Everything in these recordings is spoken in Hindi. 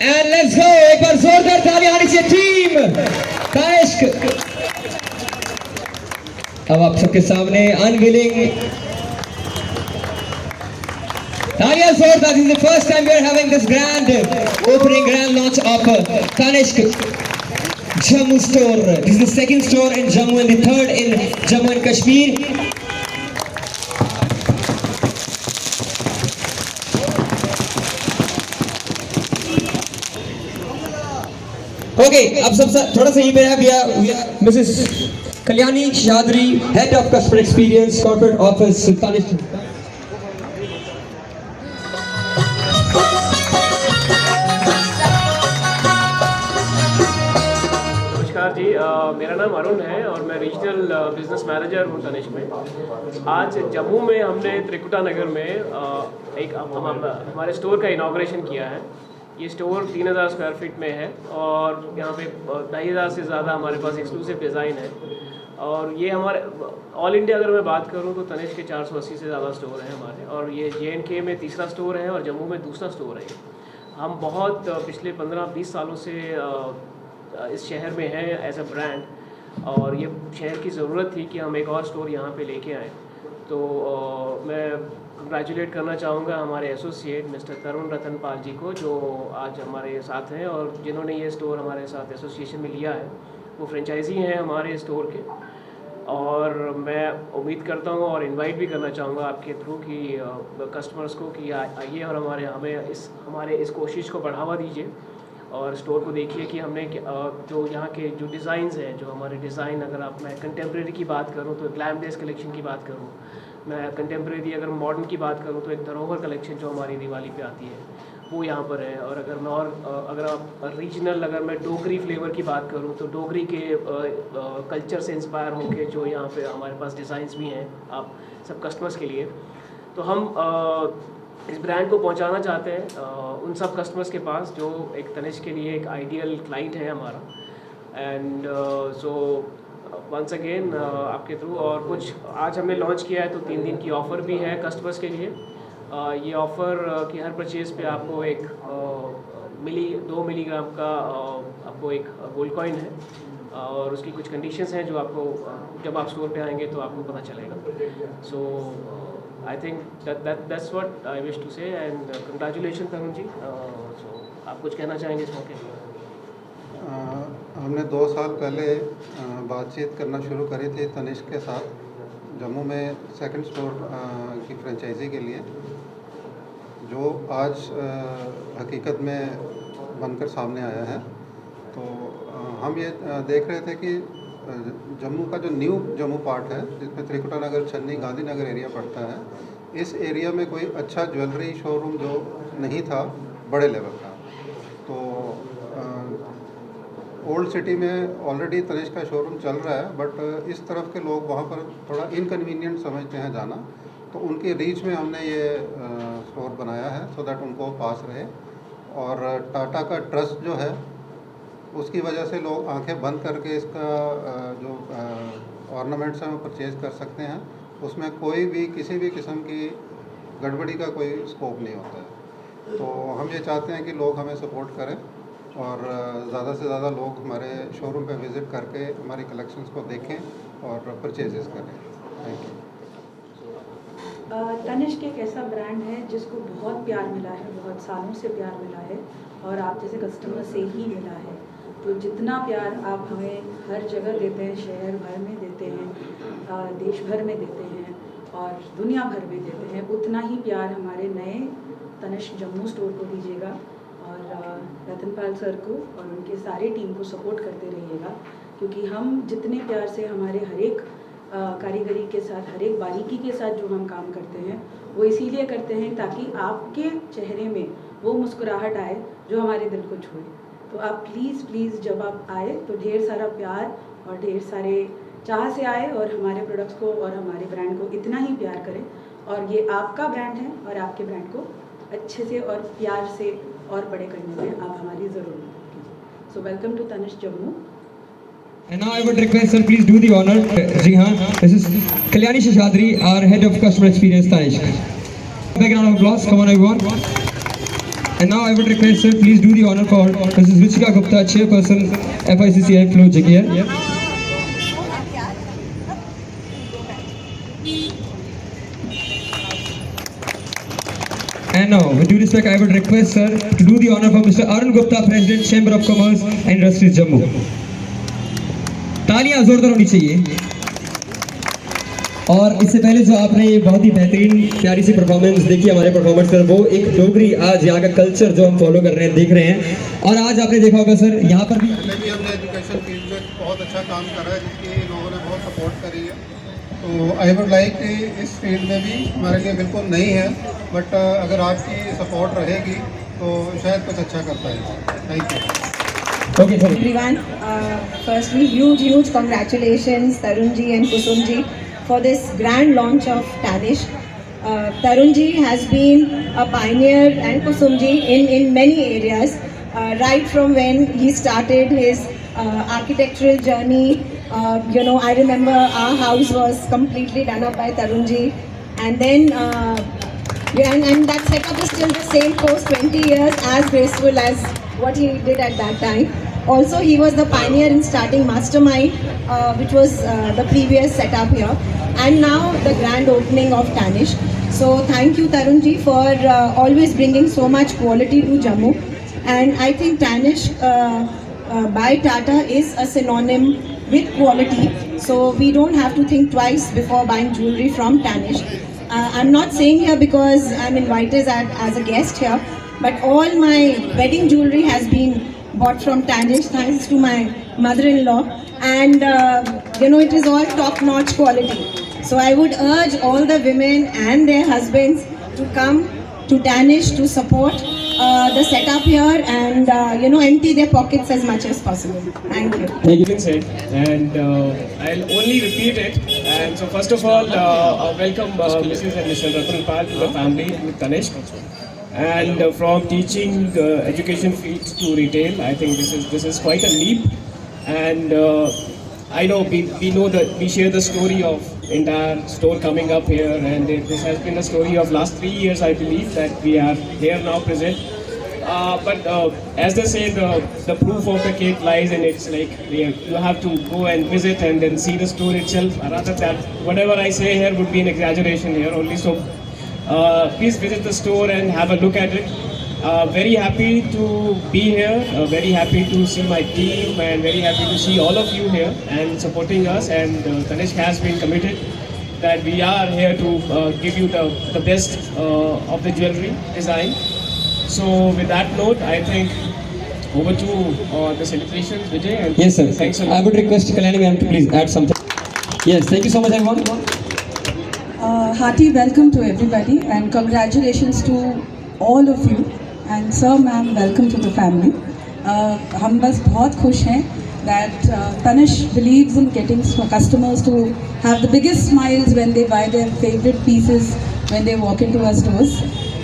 And let's go. एक बार जोरदार तालियां आनी चाहिए टीम तनिष्क। अब आप सबके सामने अनविलिंग तालियां जोरदार। This is the first time we are having this grand opening, grand launch of Tanishq Jammu store. This is the second store in Jammu and the third in Jammu and Kashmir. Okay, अब सब थोड़ा सा ही मेरा भैया Mrs. Kalyani Seshadri, Head of Customer Experience, Corporate Office, Tanishq। नमस्कार जी, मेरा नाम अरुण है और मैं रीजनल बिजनेस मैनेजर हूँ तनिष्क में। आज जम्मू में हमने त्रिकुटा नगर में एक हमारे स्टोर का इनॉग्रेशन किया है। ये स्टोर 3000 स्क्वायर फीट में है और यहाँ पे 2500 से ज़्यादा हमारे पास एक्सक्लूसिव डिज़ाइन है। और ये हमारे ऑल इंडिया अगर मैं बात करूँ तो तनिष्क के 480 से ज़्यादा स्टोर हैं हमारे, और ये JNK में तीसरा स्टोर है और जम्मू में दूसरा स्टोर है। हम बहुत पिछले 15-20 सालों से इस शहर में हैं एज अ ब्रांड, और ये शहर की ज़रूरत थी कि हम एक और स्टोर यहाँ पे लेके आएँ। तो मैं कंग्रेचुलेट करना चाहूँगा हमारे एसोसिएट मिस्टर तरुण रतन पाल जी को, जो आज हमारे साथ हैं और जिन्होंने ये स्टोर हमारे साथ एसोसिएशन में लिया है। वो फ्रेंचाइजी हैं हमारे स्टोर के, और मैं उम्मीद करता हूँ और इनवाइट भी करना चाहूँगा आपके थ्रू कि कस्टमर्स को कि आइए और हमारे इस कोशिश को बढ़ावा दीजिए और स्टोर को देखिए कि हमने जो यहाँ के जो डिज़ाइंस हैं, जो हमारे डिज़ाइन, अगर मैं कंटेम्प्रेरी की बात करूँ तो ग्लैम डेज कलेक्शन की बात करूँ, मैं कंटेम्प्रेरी अगर मॉडर्न की बात करूँ तो एक धरोहर कलेक्शन जो हमारी दिवाली पे आती है वो यहाँ पर है। और अगर आप रीजनल, अगर मैं डोगरी फ्लेवर की बात करूँ तो डोगरी के कल्चर से इंस्पायर होके जो यहाँ पे हमारे पास डिज़ाइंस भी हैं आप सब कस्टमर्स के लिए। तो हम इस ब्रांड को पहुंचाना चाहते हैं उन सब कस्टमर्स के पास जो एक तनिष्क के लिए एक आइडियल क्लाइंट है हमारा। एंड सो वंस अगेन आपके थ्रू, और कुछ आज हमने लॉन्च किया है तो 3 दिन की ऑफ़र भी है कस्टमर्स के लिए। ये ऑफ़र कि हर परचेज़ पे आपको एक 2 मिलीग्राम का आपको एक गोल्ड कॉइन है, और उसकी कुछ कंडीशंस हैं जो आपको जब आप स्टोर पे आएंगे तो आपको पता चलेगा। सो I think that's what I wish to say, and congratulations Tarun ji. so आप कुछ कहना चाहेंगे इस मौके पर? हमने 2 साल पहले बातचीत करना शुरू करी थी तनिष्क के साथ, जम्मू में सेकंड स्टोर की फ्रेंचाइजी के लिए, जो आज हकीकत में बनकर सामने आया है। तो हम ये देख रहे थे कि जम्मू का जो न्यू जम्मू पार्ट है, जिसमें त्रिकुटा नगर, छन्नी, गांधीनगर एरिया पड़ता है, इस एरिया में कोई अच्छा ज्वेलरी शोरूम जो नहीं था बड़े लेवल का। तो ओल्ड सिटी में ऑलरेडी तनिष्क का शोरूम चल रहा है, बट इस तरफ के लोग वहाँ पर थोड़ा इनकन्वीनियंट समझते हैं जाना, तो उनकी रीच में हमने ये स्टोर बनाया है सो दैट उनको पास रहे। और टाटा का ट्रस्ट जो है उसकी वजह से लोग आंखें बंद करके इसका जो ऑर्नामेंट्स हैं वो परचेज़ कर सकते हैं। उसमें कोई भी किसी भी किस्म की गड़बड़ी का कोई स्कोप नहीं होता है। तो हम ये चाहते हैं कि लोग हमें सपोर्ट करें और ज़्यादा से ज़्यादा लोग हमारे शोरूम पे विज़िट करके हमारी कलेक्शंस को देखें और परचेजेस करें। Thank you. तनिष्क एक ऐसा ब्रांड है जिसको बहुत प्यार मिला है, बहुत सालों से प्यार मिला है, और आप जैसे कस्टमर से ही मिला है। तो जितना प्यार आप हमें हर जगह देते हैं, शहर भर में देते हैं, देश भर में देते हैं और दुनिया भर में देते हैं, उतना ही प्यार हमारे नए तनिष्क जम्मू स्टोर को दीजिएगा। और रतनपाल सर को और उनके सारे टीम को सपोर्ट करते रहिएगा, क्योंकि हम जितने प्यार से हमारे हर एक कारीगरी के साथ, हर एक बारीकी के साथ जो हम काम करते हैं वो इसीलिए करते हैं ताकि आपके चेहरे में वो मुस्कुराहट आए जो हमारे दिल को छुए। तो आप प्लीज़ जब आप आए तो ढेर सारा प्यार और ढेर सारे चाह से आए और हमारे प्रोडक्ट्स को और हमारे ब्रांड को इतना ही प्यार करें। और ये आपका ब्रांड है और आपके ब्रांड को अच्छे से और प्यार से और बड़े करने में आप हमारी ज़रूर मदद कीजिए। So welcome to Tanishq Jammu. And now I would request sir, please do the honor. जी हाँ, this is Kalyani Sheshadri, our head of customer experience, Tanishq. Big round of applause. Come on everyone. And now I would request sir, please do the honor for Mrs. Ruchika Gupta, Chairperson, FICCI Flow JKR. And now, with due respect, I would request sir to do the honor for Mr. Arun Gupta, President, Chamber of Commerce and Industries, Jammu. तालियां जोरदार होनी चाहिए। और इससे पहले जो आपने ये बहुत ही बेहतरीन प्यारी सी परफॉर्मेंस देखी हमारे परफॉर्मेंस सर, वो एक डोगरी आज यहाँ का कल्चर जो हम फॉलो कर रहे हैं, देख रहे हैं। और आज आपने देखा होगा सर यहाँ पर भी हमने एजुकेशन फील्ड में बहुत अच्छा काम करा है, जिसकी लोगों ने बहुत सपोर्ट करी है। तो आई वुड लाइक कि इस फील्ड में भी हमारे लिए बिल्कुल नहीं है, बट अगर आपकी सपोर्ट रहेगी तो शायद कुछ अच्छा कर पाएंगे। Thank you. Okay, sorry. Everyone, firstly, huge congratulations, Tarun ji and Kusum ji, for this grand launch of Tanishq. Tarun ji has been a pioneer and Kusum ji in many areas, right from when he started his architectural journey. I remember our house was completely done up by Tarun ji, and then and that setup is still the same post 20 years, as graceful as what he did at that time. Also, he was the pioneer in starting Mastermind, which was the previous setup here, and now the grand opening of Tanishq. So thank you, Tarun ji, for always bringing so much quality to Jammu. And I think Tanishq by Tata is a synonym with quality. So we don't have to think twice before buying jewelry from Tanishq. I'm not saying here because I'm invited as a guest here, but all my wedding jewelry has been bought from Tanishq, thanks to my mother-in-law, and it is all top-notch quality. So I would urge all the women and their husbands to come to Tanishq to support the setup here and empty their pockets as much as possible. Thank you. Thank you. Said, and I'll only repeat it. And so first of all, welcome Mrs. and Mr. Ratan Pal to the family with Tanishq. And from teaching education fields to retail, I think this is quite a leap. And I know we know that we share the story of entire store coming up here, and this has been the story of last 3 years, I believe, that we are here now present. But as they say, the proof of the cake lies in it's like you have to go and visit and then see the store itself. Rather than whatever I say here would be an exaggeration here only. So please visit the store and have a look at it. Very happy to be here, very happy to see my team, and very happy to see all of you here and supporting us. And Tanishq has been committed that we are here to give you the best of the jewelry design. So with that note, I think over to the celebrations, Vijay. And Yes, sir. Thanks a lot. I would request Kalyani ma'am to please add something. Yes, thank you so much, everyone. Hearty welcome to everybody and congratulations to all of you. And sir, ma'am, welcome to the family. हम बस बहुत खुश हैं that Tanishq believes in getting customers to have the biggest smiles when they buy their favorite pieces when they walk into our stores.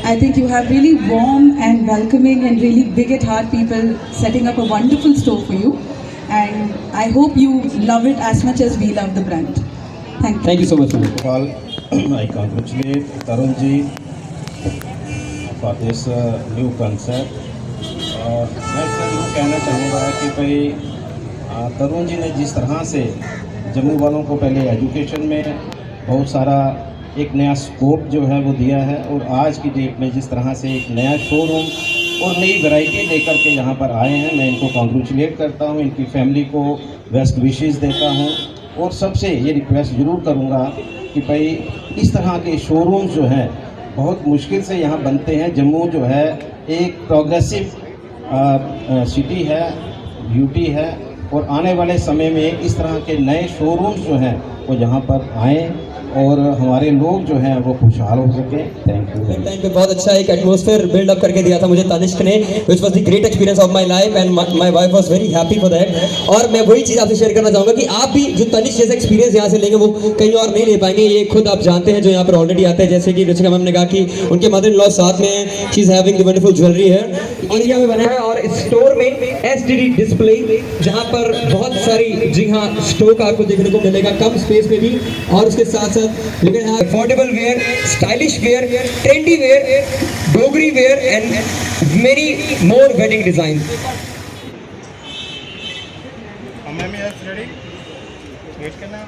I think you have really warm and welcoming and really big at heart people setting up a wonderful store for you. And I hope you love it as much as we love the brand. Thank you. Thank you so much, ma'am. All, I congratulate Tarun ji for this new concept. और मैं ज़रूर कहना चाहूँगा कि भाई तरुण जी ने जिस तरह से जम्मू वालों को पहले एजुकेशन में बहुत सारा एक नया स्कोप जो है वो दिया है, और आज की डेट में जिस तरह से एक नया शोरूम और नई वैरायटी लेकर के यहाँ पर आए हैं, मैं इनको कॉन्ग्रेचुलेट करता हूँ, इनकी फैमिली को बेस्ट विशेस देता हूँ। और सबसे ये रिक्वेस्ट ज़रूर करूँगा कि भाई इस तरह के शोरूम्स जो हैं बहुत मुश्किल से यहाँ बनते हैं। जम्मू जो है एक प्रोग्रेसिव सिटी है, ब्यूटी है, और आने वाले समय में इस तरह के नए शोरूम्स जो हैं वो यहाँ पर आएँ और हमारे लोग जो हैं वो खुशहाल हो सके। Thank you. टाइम पे बहुत अच्छा एक एटमॉस्फेयर बिल्ड अप करके दिया था मुझे तनिष्क ने, which was the great experience of my life and my wife was very happy for that। और मैं वही चीज़ आपसे शेयर करना चाहूँगा कि आप भी जो तनिष्क जैसा एक्सपीरियंस यहाँ से लेंगे वो कहीं और नहीं ले पाएंगे। ये खुद आप जानते हैं जो यहाँ पर ऑलरेडी आते हैं, जैसे कि रुचिका मैम ने कहा कि उनके मदर इन लॉ साथ में she is having the wonderful jewellery है, एरिया में बना है। और इस स्टोर में एसटीडी डिस्प्ले जहाँ पर बहुत सारी जी हाँ स्टॉक आपको देखने को मिलेगा कम स्पेस में भी, और उसके साथ साथ You can have affordable wear, stylish wear, trendy wear, dogri wear, and many more wedding designs. Ma'am yes ready wait करना